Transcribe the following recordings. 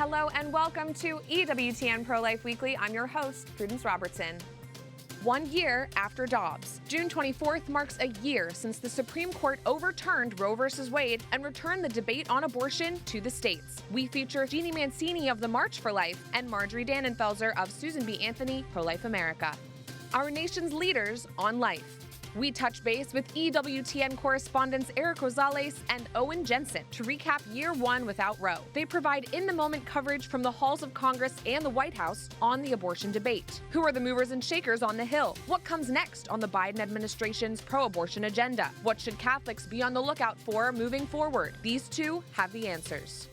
Hello and welcome to EWTN Pro-Life Weekly. I'm your host, Prudence Robertson. 1 year after Dobbs, June 24th marks a year since the Supreme Court overturned Roe v. Wade and returned the debate on abortion to the states. We feature Jeannie Mancini of the March for Life and Marjorie Dannenfelser of Susan B. Anthony Pro-Life America. Our nation's leaders on life. We touch base with EWTN correspondents Eric Rosales and Owen Jensen to recap year one without Roe. They provide in-the-moment coverage from the halls of Congress and the White House on the abortion debate. Who are the movers and shakers on the Hill? What comes next on the Biden administration's pro-abortion agenda? What should Catholics be on the lookout for moving forward? These two have the answers.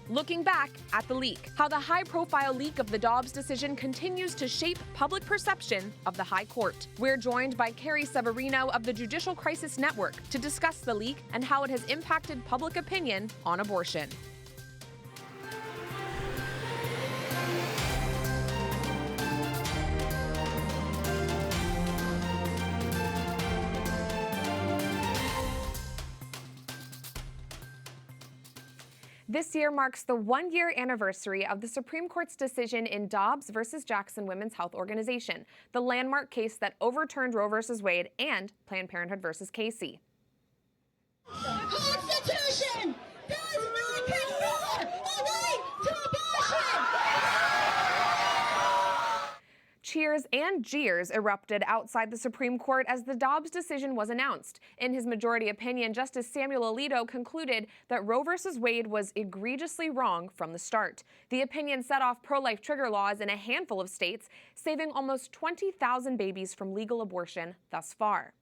Looking back at the leak, how the high-profile leak of the Dobbs decision continues to shape public perception of the High Court. We're joined by Carrie Severino of the Judicial Crisis Network to discuss the leak and how it has impacted public opinion on abortion. This year marks the one-year anniversary of the Supreme Court's decision in Dobbs versus Jackson Women's Health Organization, the landmark case that overturned Roe v. Wade and Planned Parenthood versus Casey. The Constitution does not confer a right to abortion! Cheers and jeers erupted outside the Supreme Court as the Dobbs decision was announced. In his majority opinion, Justice Samuel Alito concluded that Roe v. Wade was egregiously wrong from the start. The opinion set off pro-life trigger laws in a handful of states, saving almost 20,000 babies from legal abortion thus far.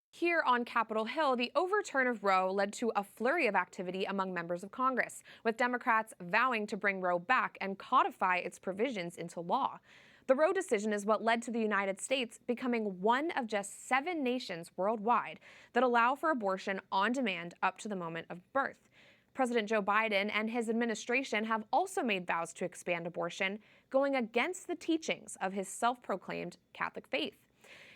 Here on Capitol Hill, the overturn of Roe led to a flurry of activity among members of Congress, with Democrats vowing to bring Roe back and codify its provisions into law. The Roe decision is what led to the United States becoming one of just 7 nations worldwide that allow for abortion on demand up to the moment of birth. President Joe Biden and his administration have also made vows to expand abortion, going against the teachings of his self-proclaimed Catholic faith.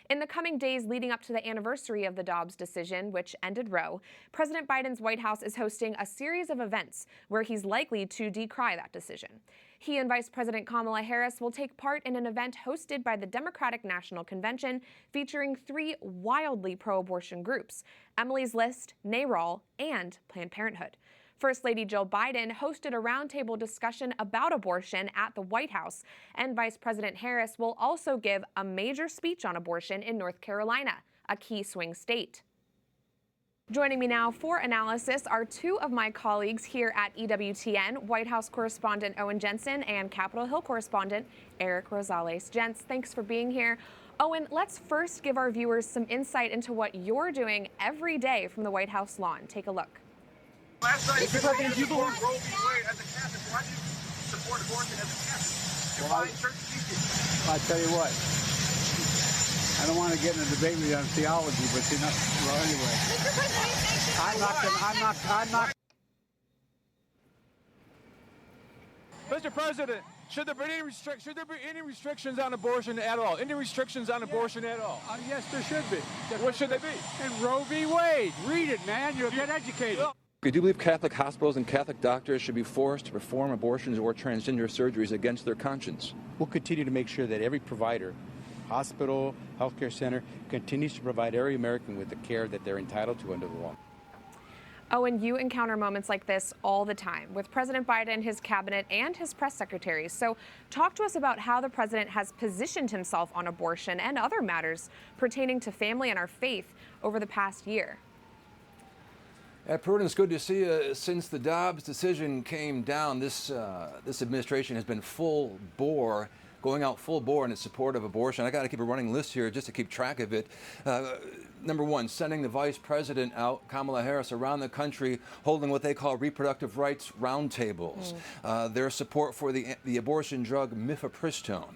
In the coming days leading up to the anniversary of the Dobbs decision, which ended Roe, President Biden's White House is hosting a series of events where he's likely to decry that decision. He and Vice President Kamala Harris will take part in an event hosted by the Democratic National Convention featuring 3 wildly pro-abortion groups: Emily's List, NARAL, and Planned Parenthood. First Lady Jill Biden hosted a roundtable discussion about abortion at the White House, and Vice President Harris will also give a major speech on abortion in North Carolina, a key swing state. Joining me now for analysis are 2 of my colleagues here at EWTN, White House correspondent Owen Jensen and Capitol Hill correspondent Eric Rosales. Gents, thanks for being here. Owen, let's first give our viewers some insight into what you're doing every day from the White House lawn. Take a look. Last night, you support Roe v. Wade as a Catholic. Why do you support abortion as a Catholic? Define church teaching. I tell you what, I don't want to get in a debate with you on theology, but you know, well, anyway. I'm not. Mr. President, should there be any restrictions on abortion at all? Any restrictions on abortion at all? Yes, there should be. What should they be? And Roe v. Wade. Read it, man. You'll get educated. We do believe Catholic hospitals and Catholic doctors should be forced to perform abortions or transgender surgeries against their conscience. We'll continue to make sure that every provider, hospital, healthcare center, continues to provide every American with the care that they're entitled to under the law. Owen, you encounter moments like this all the time with President Biden, his cabinet, and his press secretaries. So talk to us about how the president has positioned himself on abortion and other matters pertaining to family and our faith over the past year. Prudence, good to see you. Since the Dobbs decision came down, this administration has been going out full bore in its support of abortion. I got to keep a running list here just to keep track of it. Number 1, sending the vice president out, Kamala Harris, around the country holding what they call reproductive rights roundtables. Their support for the abortion drug mifepristone.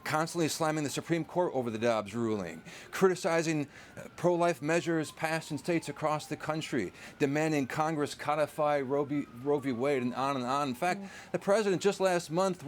Constantly slamming the Supreme Court over the Dobbs ruling, criticizing pro-life measures passed in states across the country, demanding Congress codify Roe v. Wade, and on and on. In fact, the president just last month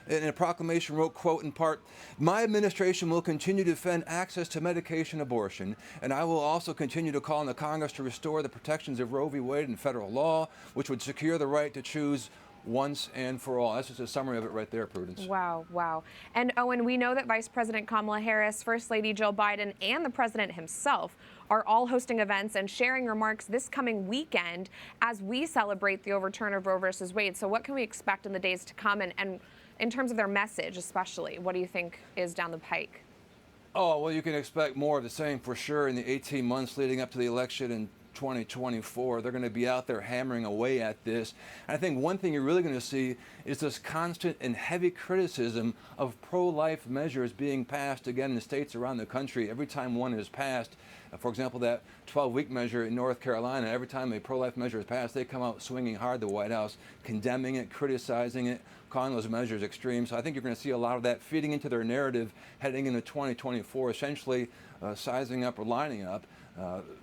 in a proclamation wrote, quote, in part, "My administration will continue to defend access to medication abortion, and I will also continue to call on the Congress to restore the protections of Roe v. Wade in federal law, which would secure the right to choose once and for all. That's just a summary of it right there, Prudence. Wow, wow. And Owen, we know that Vice President Kamala Harris, First Lady Jill Biden, and the president himself are all hosting events and sharing remarks this coming weekend as we celebrate the overturn of Roe versus Wade. So what can we expect in the days to come, and in terms of their message especially, what do you think is down the pike? Oh, well, you can expect more of the same for sure in the 18 months leading up to the election in 2024. They're going to be out there hammering away at this. And I think one thing you're really going to see is this constant and heavy criticism of pro-life measures being passed again in the states around the country. Every time one is passed, for example, that 12-week measure in North Carolina, every time a pro-life measure is passed, they come out swinging hard, the White House, condemning it, criticizing it, calling those measures extreme. So I think you're going to see a lot of that feeding into their narrative heading into 2024, essentially sizing up or lining up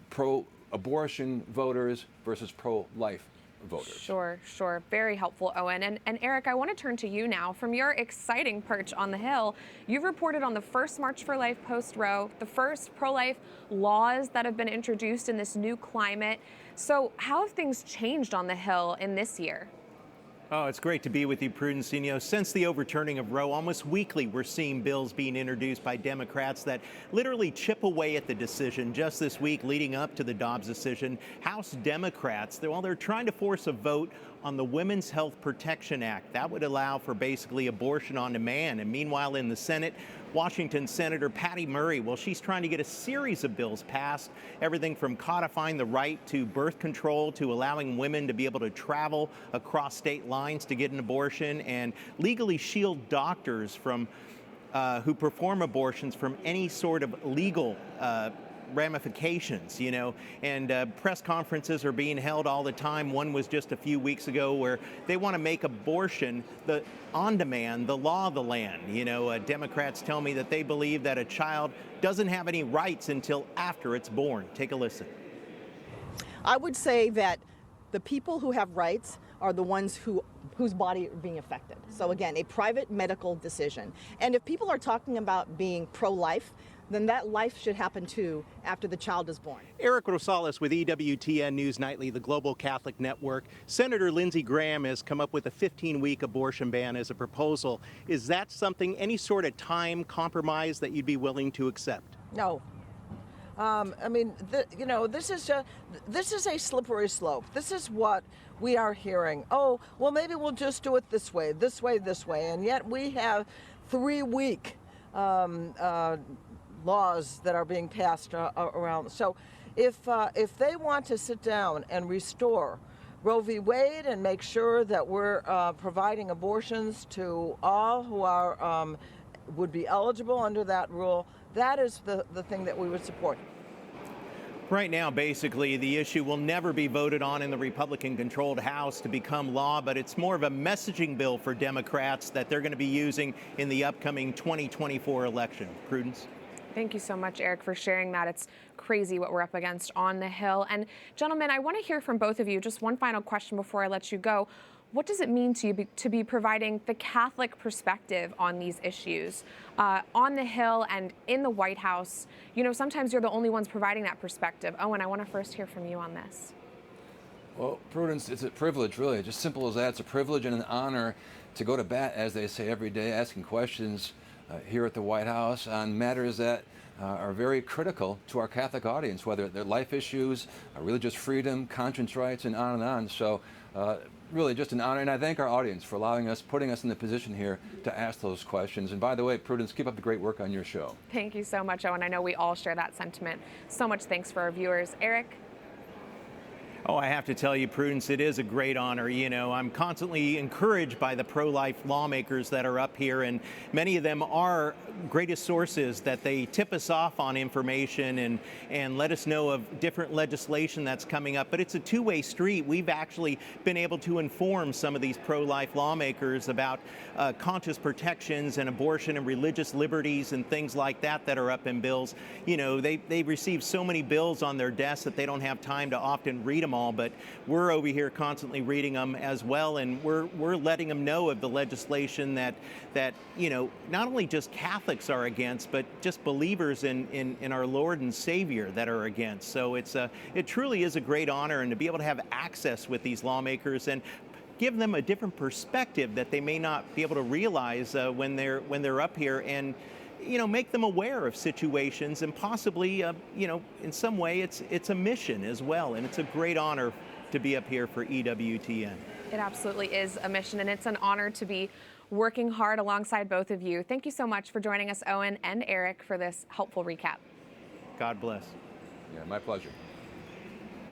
pro-abortion voters versus pro-life voters. Sure, sure. Very helpful, Owen. And Eric, I want to turn to you now. From your exciting perch on the Hill, you've reported on the first March for Life post-Roe, the first pro-life laws that have been introduced in this new climate. So how have things changed on the Hill in this year? Oh, it's great to be with you, Prudence. You know, since the overturning of Roe, almost weekly we're seeing bills being introduced by Democrats that literally chip away at the decision. Just this week, leading up to the Dobbs decision, House Democrats, they're trying to force a vote on the Women's Health Protection Act. That would allow for basically abortion on demand. And meanwhile, in the Senate, Washington Senator Patty Murray, well, she's trying to get a series of bills passed, everything from codifying the right to birth control to allowing women to be able to travel across state lines to get an abortion and legally shield doctors from who perform abortions from any sort of legal ramifications, you know, and press conferences are being held all the time. One was just a few weeks ago where they want to make abortion on demand the law of the land. You know, Democrats tell me that they believe that a child doesn't have any rights until after it's born. Take a listen. I would say that the people who have rights are the ones whose body are being affected. So again, a private medical decision. And if people are talking about being pro-life, then that life should happen too after the child is born. Eric Rosales with EWTN News Nightly, the Global Catholic Network. Senator Lindsey Graham has come up with a 15-week abortion ban as a proposal. Is that something, any sort of time compromise that you'd be willing to accept? No. I mean, you know, this is a slippery slope. This is what we are hearing. Oh, well, maybe we'll just do it this way, this way, this way. And yet we have 3-week laws that are being passed around. So if they want to sit down and restore Roe v. Wade and make sure that we're providing abortions to all who are would be eligible under that rule, that is the thing that we would support. Right now, basically, the issue will never be voted on in the Republican-controlled House to become law, but it's more of a messaging bill for Democrats that they're going to be using in the upcoming 2024 election. Prudence? Thank you so much, Eric, for sharing that. It's crazy what we're up against on the Hill. And gentlemen, I want to hear from both of you. Just one final question before I let you go. What does it mean to you to be providing the Catholic perspective on these issues on the Hill and in the White House? You know, sometimes you're the only ones providing that perspective. Owen, I want to first hear from you on this. Well, Prudence, it's a privilege, really. Just simple as that. It's a privilege and an honor to go to bat, as they say, every day, asking questions here at the White House on matters that are very critical to our Catholic audience, whether they're life issues, religious freedom, conscience rights, and on and on. So really just an honor, and I thank our audience for putting us in the position here to ask those questions. And by the way, Prudence, keep up the great work on your show. Thank you so much, Owen. I know we all share that sentiment. So much thanks for our viewers. Eric? Oh, I have to tell you, Prudence, it is a great honor. You know, I'm constantly encouraged by the pro-life lawmakers that are up here, and many of them are greatest sources that they tip us off on information and let us know of different legislation that's coming up. But it's a two-way street. We've actually been able to inform some of these pro-life lawmakers about conscious protections and abortion and religious liberties and things like that that are up in bills. You know, they receive so many bills on their desks that they don't have time to often read them all, but we're over here constantly reading them as well, and we're letting them know of the legislation that you know, not only just Catholics are against, but just believers in our Lord and Savior that are against. So it truly is a great honor, and to be able to have access with these lawmakers and give them a different perspective that they may not be able to realize when they're up here, and make them aware of situations, and possibly in some way it's a mission as well, and it's a great honor to be up here for EWTN. It absolutely is a mission, and it's an honor to be working hard alongside both of you. Thank you so much for joining us, Owen and Eric, for this helpful recap. God bless. Yeah, my pleasure.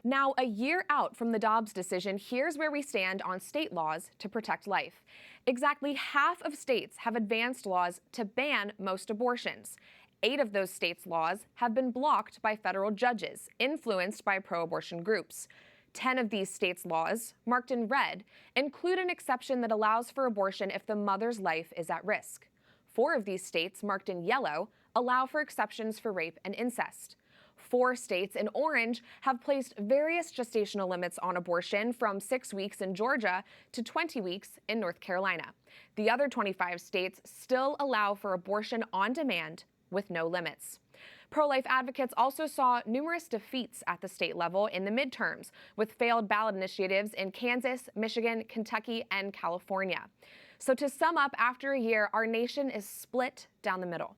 Now, a year out from the Dobbs decision, here's where we stand on state laws to protect life. Exactly half of states have advanced laws to ban most abortions. 8 of those states' laws have been blocked by federal judges, influenced by pro-abortion groups. 10 of these states' laws, marked in red, include an exception that allows for abortion if the mother's life is at risk. 4 of these states, marked in yellow, allow for exceptions for rape and incest. 4 states in orange have placed various gestational limits on abortion, from 6 weeks in Georgia to 20 weeks in North Carolina. The other 25 states still allow for abortion on demand with no limits. Pro-life advocates also saw numerous defeats at the state level in the midterms, with failed ballot initiatives in Kansas, Michigan, Kentucky, and California. So to sum up, after a year, our nation is split down the middle.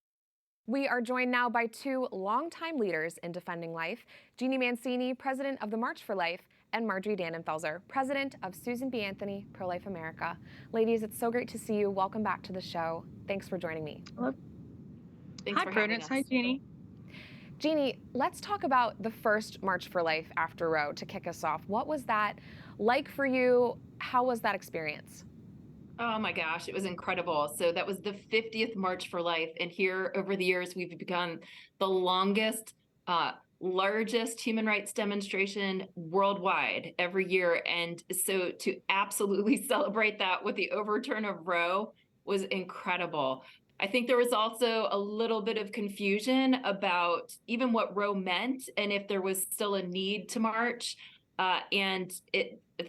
We are joined now by 2 longtime leaders in defending life, Jeannie Mancini, president of the March for Life, and Marjorie Dannenfelser, president of Susan B. Anthony Pro-Life America. Ladies, it's so great to see you. Welcome back to the show. Thanks for joining me. Hello. Hi, Prudence. Hi, Jeannie. Jeannie, let's talk about the first March for Life after Roe to kick us off. What was that like for you? How was that experience? Oh my gosh, it was incredible. So that was the 50th March for Life. And here over the years, we've become the longest, largest human rights demonstration worldwide every year. And so to absolutely celebrate that with the overturn of Roe was incredible. I think there was also a little bit of confusion about even what Roe meant and if there was still a need to march.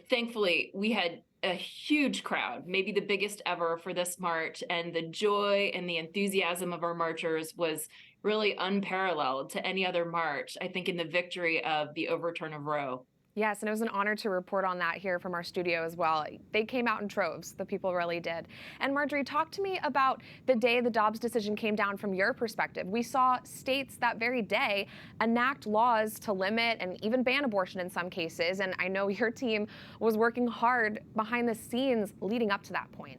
Thankfully, we had a huge crowd, maybe the biggest ever for this march, and the joy and the enthusiasm of our marchers was really unparalleled to any other march, I think, in the victory of the overturn of Roe. Yes, and it was an honor to report on that here from our studio as well. They came out in troves, the people really did. And Marjorie, talk to me about the day the Dobbs decision came down from your perspective. We saw states that very day enact laws to limit and even ban abortion in some cases, and I know your team was working hard behind the scenes leading up to that point.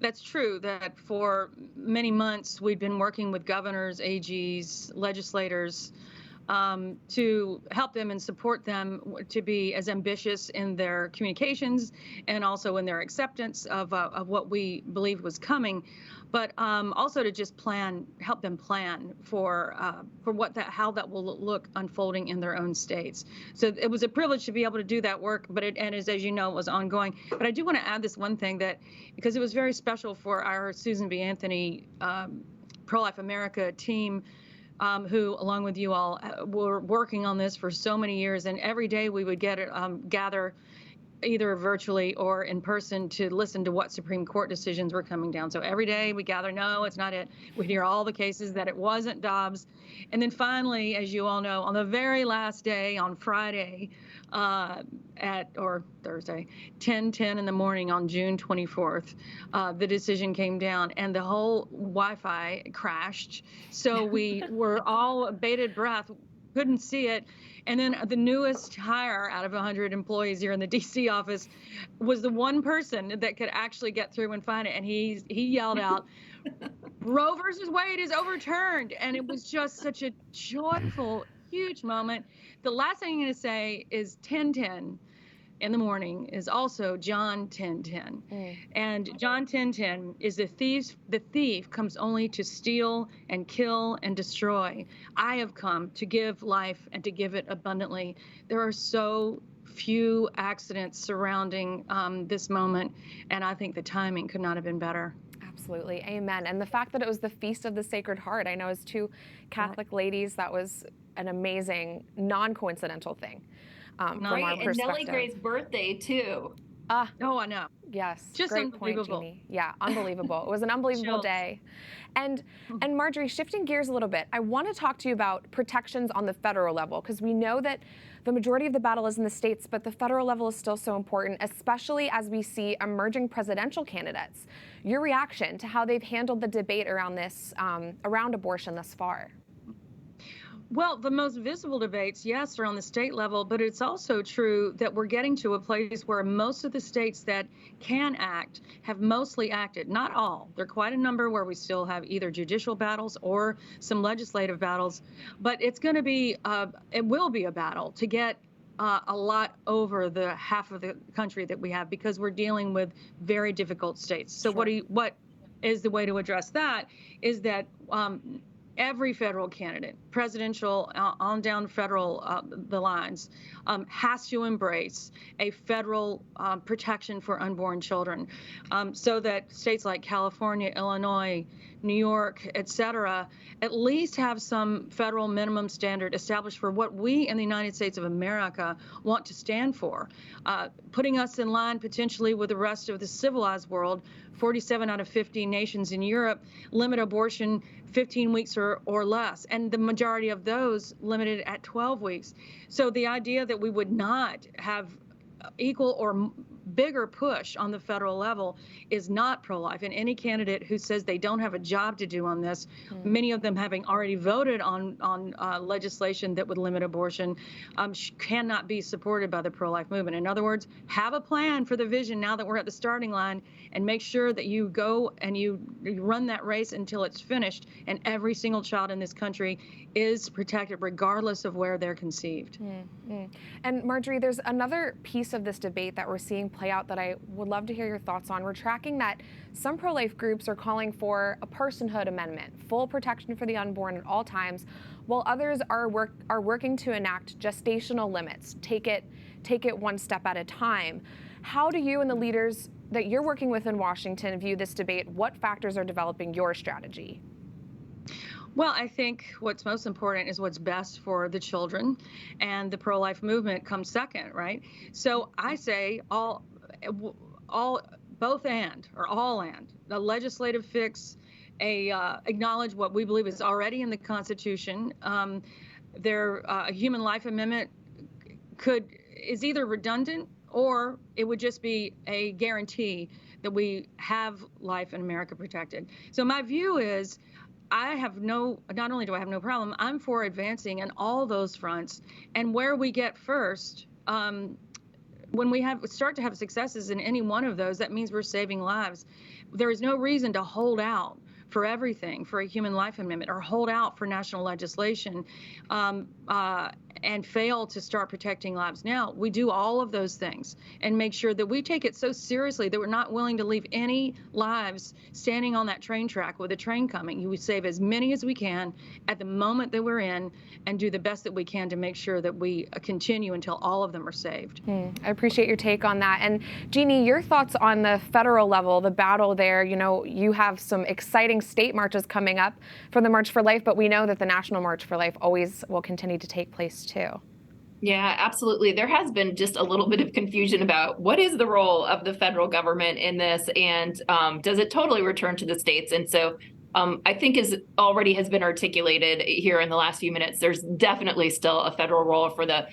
That's true, that for many months we've been working with governors, AGs, legislators, to help them and support them to be as ambitious in their communications and also in their acceptance of what we believed was coming, but also to just help them plan for how that will look unfolding in their own states. So it was a privilege to be able to do that work, but as you know, it was ongoing. But I do want to add this one thing, that because it was very special for our Susan B. Anthony Pro-Life America team, who, along with you all, were working on this for so many years. And every day we would gather either virtually or in person to listen to what Supreme Court decisions were coming down. So every day we gather, no, it's not it. We'd hear all the cases that it wasn't Dobbs. And then finally, as you all know, on the very last day, on Friday, or Thursday, 10:10 in the morning on June 24th, the decision came down and the whole Wi-Fi crashed. So we were all bated breath, couldn't see it. And then the newest hire out of 100 employees here in the DC office was the one person that could actually get through and find it. And he yelled out, "Roe versus Wade is overturned." And it was just such a joyful, huge moment. The last thing I'm going to say is 10:10 in the morning is also John 10:10. And John 10:10 is the thief comes only to steal and kill and destroy. I have come to give life and to give it abundantly. There are so few accidents surrounding this moment, and I think the timing could not have been better. Absolutely. Amen. And the fact that it was the Feast of the Sacred Heart, I know as 2 Catholic ladies, that was an amazing, non-coincidental thing from our Right, and perspective. Nellie Gray's birthday, too. Oh, I know. Yes, Just great point, unbelievable. Jeannie. Yeah, unbelievable. It was an unbelievable Chills. day. And Marjorie, shifting gears a little bit, I want to talk to you about protections on the federal level, because we know that the majority of the battle is in the states, but the federal level is still so important, especially as we see emerging presidential candidates. Your reaction to how they've handled the debate around this, around abortion thus far? Well, the most visible debates, yes, are on the state level, but it's also true that we're getting to a place where most of the states that can act have mostly acted. Not all. There are quite a number where we still have either judicial battles or some legislative battles, but it's going to be, it will be a battle to get a lot over the half of the country that we have, because we're dealing with very difficult states. So what is the way to address that is that every federal candidate, presidential on down federal the lines, has to embrace a federal protection for unborn children, so that states like California, Illinois, New York, et cetera, at least have some federal minimum standard established for what we in the United States of America want to stand for, putting us in line potentially with the rest of the civilized world. 47 out of 50 nations in Europe limit abortion 15 weeks or less, and the majority of those limited at 12 weeks. So the idea that we would not have equal or bigger push on the federal level is not pro-life. And any candidate who says they don't have a job to do on this, many of them having already voted on legislation that would limit abortion, cannot be supported by the pro-life movement. In other words, have a plan for the vision now that we're at the starting line, and make sure that you go and you run that race until it's finished, and every single child in this country is protected regardless of where they're conceived. And Marjorie, there's another piece of this debate that we're seeing play out that I would love to hear your thoughts on. We're tracking that some pro-life groups are calling for a personhood amendment, full protection for the unborn at all times, while others are working to enact gestational limits, take it one step at a time. How do you and the leaders that you're working with in Washington view this debate? What factors are developing your strategy? Well, I think what's most important is what's best for the children, and the pro-life movement comes second, right? So I say all, both and, or all and. The legislative fix, acknowledge what we believe is already in the Constitution. A human life amendment is either redundant, or it would just be a guarantee that we have life in America protected. So my view is, not only do I have no problem, I'm for advancing in all those fronts. And where we get first, when we start to have successes in any one of those, that means we're saving lives. There is no reason to hold out for everything, for a human life amendment, or hold out for national legislation, and fail to start protecting lives now. We do all of those things and make sure that we take it so seriously that we're not willing to leave any lives standing on that train track with a train coming. We save as many as we can at the moment that we're in, and do the best that we can to make sure that we continue until all of them are saved. I appreciate your take on that. And Jeannie, your thoughts on the federal level, the battle there. You know, you have some exciting state marches coming up for the March for Life, but we know that the National March for Life always will continue to take place too. Yeah, absolutely. There has been just a little bit of confusion about what is the role of the federal government in this, and does it totally return to the states? And so I think as already has been articulated here in the last few minutes, there's definitely still a federal role for the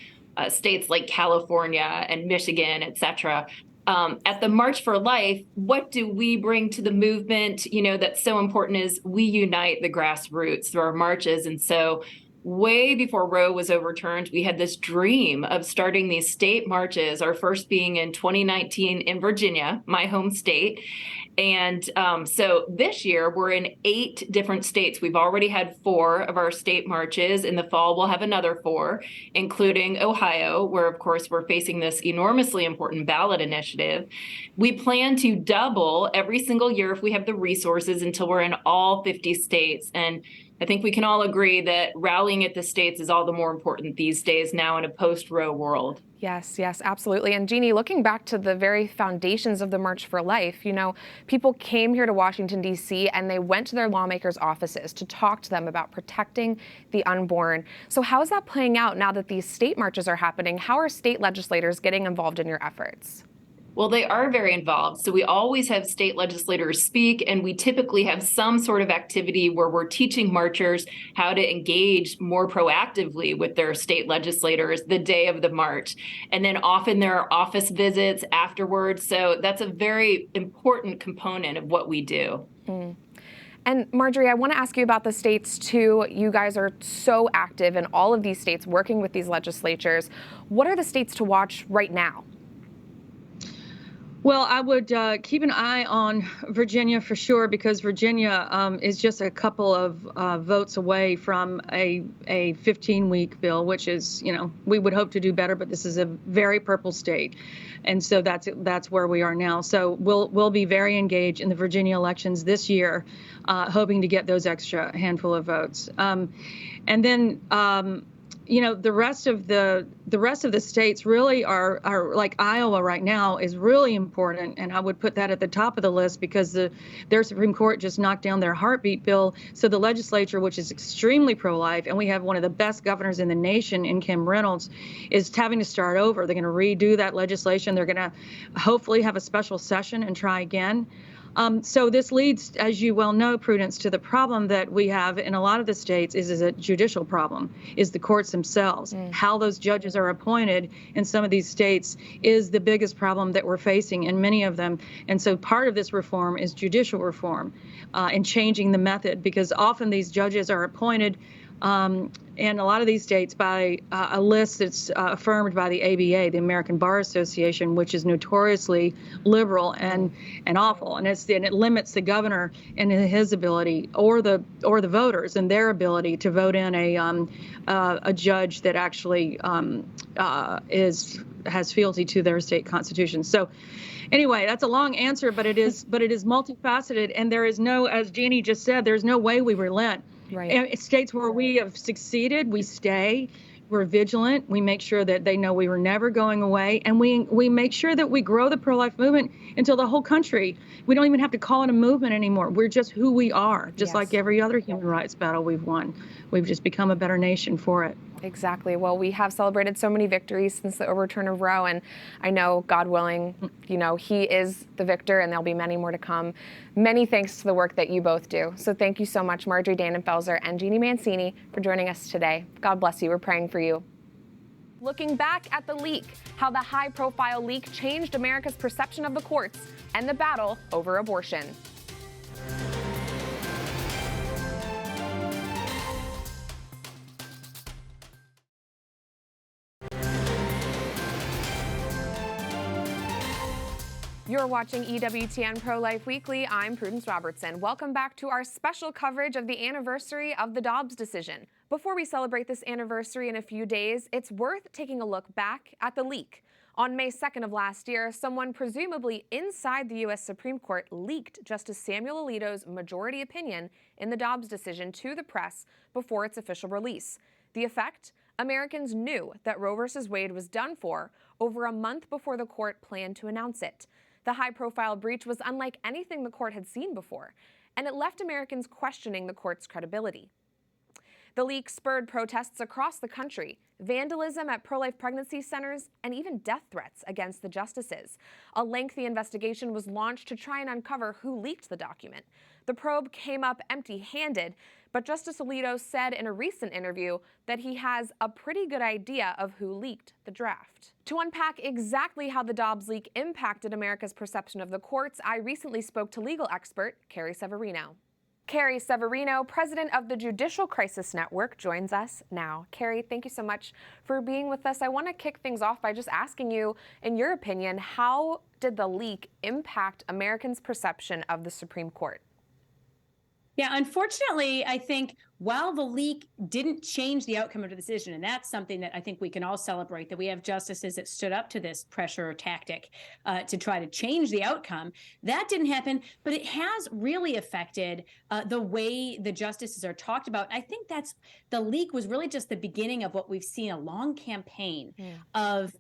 states like California and Michigan, et cetera. At the March for Life, what do we bring to the movement? You know, that's so important is we unite the grassroots through our marches. And so way before Roe was overturned, we had this dream of starting these state marches, our first being in 2019 in Virginia, my home state. And so this year we're in 8 different states. We've already had 4 of our state marches. In the fall, we'll have another 4, including Ohio, where, of course, we're facing this enormously important ballot initiative. We plan to double every single year if we have the resources until we're in all 50 states. And I think we can all agree that rallying at the states is all the more important these days now in a post-Roe world. Yes, absolutely. And Jeannie, looking back to the very foundations of the March for Life, you know, people came here to Washington, D.C., and they went to their lawmakers' offices to talk to them about protecting the unborn. So how is that playing out now that these state marches are happening? How are state legislators getting involved in your efforts? Well, they are very involved. So we always have state legislators speak, and we typically have some sort of activity where we're teaching marchers how to engage more proactively with their state legislators the day of the march. And then often there are office visits afterwards. So that's a very important component of what we do. And Marjorie, I want to ask you about the states too. You guys are so active in all of these states working with these legislatures. What are the states to watch right now? Well, I would keep an eye on Virginia for sure, because Virginia is just a couple of votes away from a 15-week bill, which is, we would hope to do better, but this is a very purple state. And so that's where we are now. So we'll be very engaged in the Virginia elections this year, hoping to get those extra handful of votes. And then the rest of the states really are like Iowa right now is really important, and I would put that at the top of the list because their Supreme Court just knocked down their heartbeat bill. So the legislature, which is extremely pro-life, and we have one of the best governors in the nation in Kim Reynolds, is having to start over. They're going to redo that legislation. They're going to hopefully have a special session and try again. So this leads, as you well know, Prudence, to the problem that we have in a lot of the states is a judicial problem, is the courts themselves. How those judges are appointed in some of these states is the biggest problem that we're facing in many of them. And so part of this reform is judicial reform and changing the method, because often these judges are appointed in a lot of these states by a list that's affirmed by the ABA, the American Bar Association, which is notoriously liberal and awful, and it limits the governor and his ability, or the voters and their ability to vote in a judge that actually has fealty to their state constitution. So anyway, that's a long answer, but it is multifaceted, and there is no, as Jeannie just said, there's no way we relent. Right. States where we have succeeded, we stay, we're vigilant, we make sure that they know we were never going away, and we make sure that we grow the pro-life movement until the whole country, we don't even have to call it a movement anymore. We're just who we are, just like every other human rights battle we've won. We've just become a better nation for it. Exactly. Well, we have celebrated so many victories since the overturn of Roe, and I know, God willing, he is the victor, and there'll be many more to come. Many thanks to the work that you both do. So thank you so much, Marjorie Dannenfelser and Jeannie Mancini, for joining us today. God bless you. We're praying for you. Looking back at the leak, how the high-profile leak changed America's perception of the courts and the battle over abortion. You're watching EWTN Pro-Life Weekly. I'm Prudence Robertson. Welcome back to our special coverage of the anniversary of the Dobbs decision. Before we celebrate this anniversary in a few days, it's worth taking a look back at the leak. On May 2nd of last year, someone presumably inside the U.S. Supreme Court leaked Justice Samuel Alito's majority opinion in the Dobbs decision to the press before its official release. The effect? Americans knew that Roe v. Wade was done for over a month before the court planned to announce it. The high-profile breach was unlike anything the court had seen before, and it left Americans questioning the court's credibility. The leak spurred protests across the country, vandalism at pro-life pregnancy centers, and even death threats against the justices. A lengthy investigation was launched to try and uncover who leaked the document. The probe came up empty-handed, but Justice Alito said in a recent interview that he has a pretty good idea of who leaked the draft. To unpack exactly how the Dobbs leak impacted America's perception of the courts, I recently spoke to legal expert Carrie Severino. Carrie Severino, president of the Judicial Crisis Network, joins us now. Carrie, thank you so much for being with us. I want to kick things off by just asking you, in your opinion, how did the leak impact Americans' perception of the Supreme Court? Yeah, unfortunately, I think while the leak didn't change the outcome of the decision, and that's something that I think we can all celebrate, that we have justices that stood up to this pressure tactic to try to change the outcome, that didn't happen, but it has really affected the way the justices are talked about. I think the leak was really just the beginning of what we've seen, a long campaign of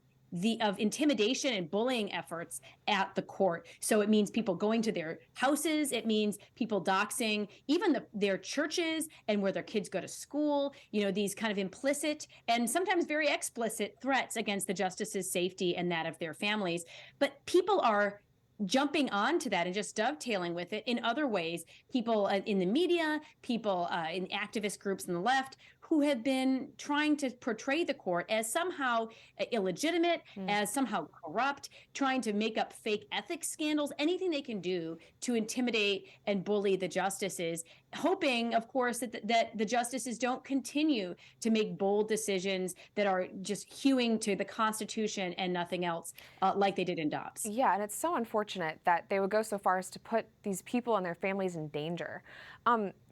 of intimidation and bullying efforts at the court. So it means people going to their houses. It means people doxing even their churches and where their kids go to school. These kind of implicit and sometimes very explicit threats against the justices' safety and that of their families. But people are jumping onto that and just dovetailing with it in other ways. People in the media, people in activist groups on the left who have been trying to portray the court as somehow illegitimate, as somehow corrupt, trying to make up fake ethics scandals, anything they can do to intimidate and bully the justices, hoping, of course, that the justices don't continue to make bold decisions that are just hewing to the Constitution and nothing else, like they did in Dobbs. Yeah, and it's so unfortunate that they would go so far as to put these people and their families in danger.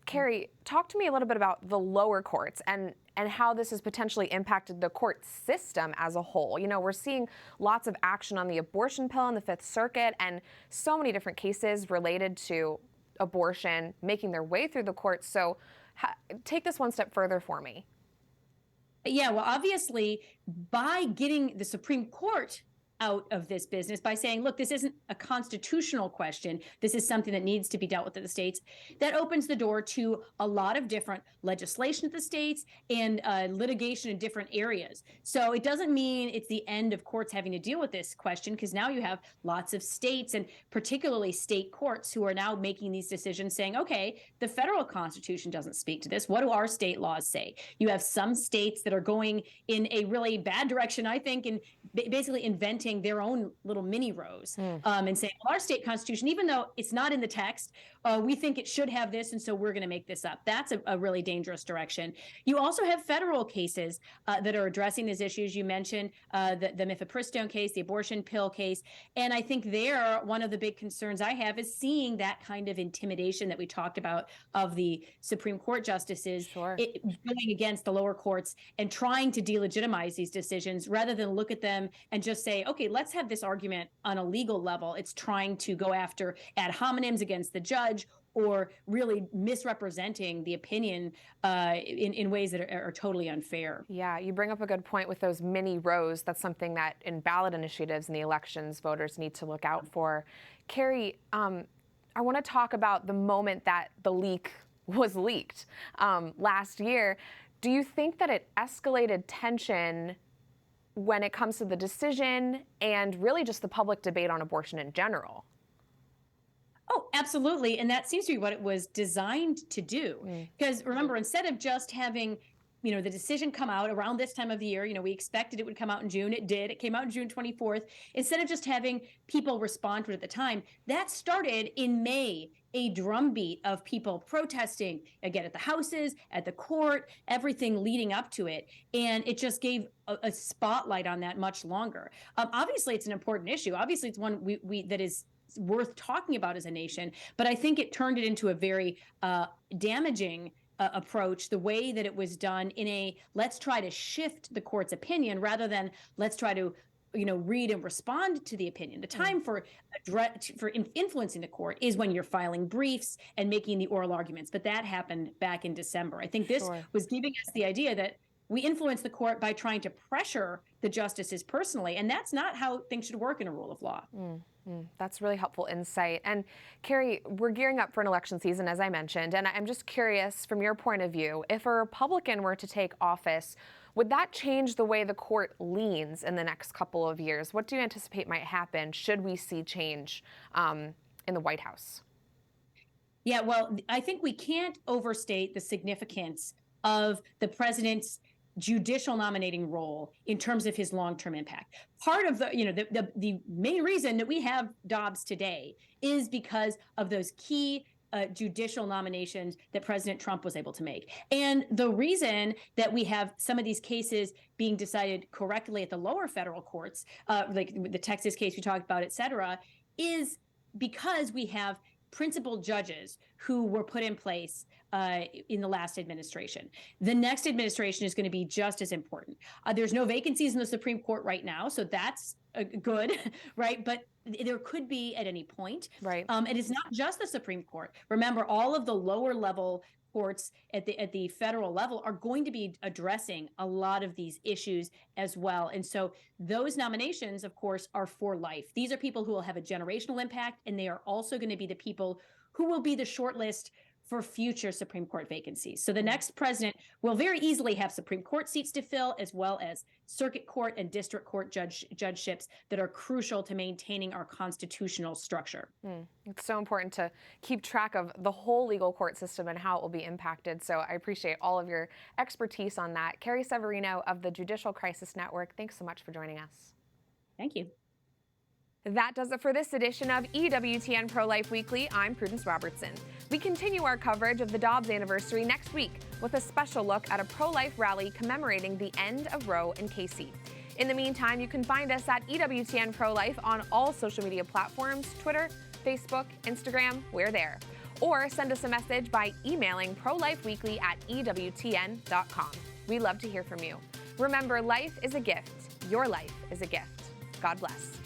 Carrie, talk to me a little bit about the lower courts and how this has potentially impacted the court system as a whole. We're seeing lots of action on the abortion pill in the Fifth Circuit and so many different cases related to abortion making their way through the courts. So take this one step further for me. Yeah, well, obviously, by getting the Supreme Court out of this business, by saying, look, this isn't a constitutional question, this is something that needs to be dealt with at the states, that opens the door to a lot of different legislation at the states and litigation in different areas. So it doesn't mean it's the end of courts having to deal with this question, because now you have lots of states and particularly state courts who are now making these decisions saying, okay, the federal Constitution doesn't speak to this. What do our state laws say? You have some states that are going in a really bad direction, I think, and basically inventing their own little mini rows and saying, well, our state constitution, even though it's not in the text, we think it should have this, and so we're going to make this up. That's a really dangerous direction. You also have federal cases that are addressing these issues. You mentioned the mifepristone case, the abortion pill case, and I think there, one of the big concerns I have is seeing that kind of intimidation that we talked about of the Supreme Court justices going against the lower courts and trying to delegitimize these decisions rather than look at them and just say, okay, let's have this argument on a legal level. It's trying to go after ad hominems against the judge or really misrepresenting the opinion in ways that are totally unfair. Yeah, you bring up a good point with those mini rows. That's something that in ballot initiatives in the elections, voters need to look out for. Carrie, I want to talk about the moment that the leak was leaked last year. Do you think that it escalated tension when it comes to the decision and really just the public debate on abortion in general? Oh, absolutely. And that seems to be what it was designed to do. Because remember, instead of just having, the decision come out around this time of the year, we expected it would come out in June. It did. It came out on June 24th. Instead of just having people respond to it at the time, that started in May, a drumbeat of people protesting, again, at the houses, at the court, everything leading up to it. And it just gave a spotlight on that much longer. Obviously, it's an important issue. Obviously, it's one that is worth talking about as a nation. But I think it turned it into a very damaging approach, the way that it was done in a let's try to shift the court's opinion rather than let's try to read and respond to the opinion. The time for influencing the court is when you're filing briefs and making the oral arguments. But that happened back in December. I think this was giving us the idea that we influence the court by trying to pressure the justices personally. And that's not how things should work in a rule of law. That's really helpful insight. And Carrie, we're gearing up for an election season, as I mentioned, and I'm just curious from your point of view, if a Republican were to take office, would that change the way the court leans in the next couple of years? What do you anticipate might happen should we see change in the White House? Yeah, well, I think we can't overstate the significance of the president's judicial nominating role in terms of his long-term impact. Part of the main reason that we have Dobbs today is because of those key judicial nominations that President Trump was able to make. And the reason that we have some of these cases being decided correctly at the lower federal courts, like the Texas case we talked about, et cetera, is because we have principal judges who were put in place in the last administration. The next administration is going to be just as important. There's no vacancies in the Supreme Court right now, so that's good, right? But there could be at any point. Right. And it's not just the Supreme Court. Remember, all of the lower level courts at the federal level are going to be addressing a lot of these issues as well. And so those nominations, of course, are for life. These are people who will have a generational impact, and they are also going to be the people who will be the shortlist for future Supreme Court vacancies. So the next president will very easily have Supreme Court seats to fill, as well as circuit court and district court judgeships that are crucial to maintaining our constitutional structure. It's so important to keep track of the whole legal court system and how it will be impacted. So I appreciate all of your expertise on that. Carrie Severino of the Judicial Crisis Network, thanks so much for joining us. Thank you. That does it for this edition of EWTN Pro-Life Weekly. I'm Prudence Robertson. We continue our coverage of the Dobbs anniversary next week with a special look at a pro-life rally commemorating the end of Roe and Casey. In the meantime, you can find us at EWTN Pro-Life on all social media platforms, Twitter, Facebook, Instagram, we're there. Or send us a message by emailing prolifeweekly@ewtn.com. We love to hear from you. Remember, life is a gift. Your life is a gift. God bless.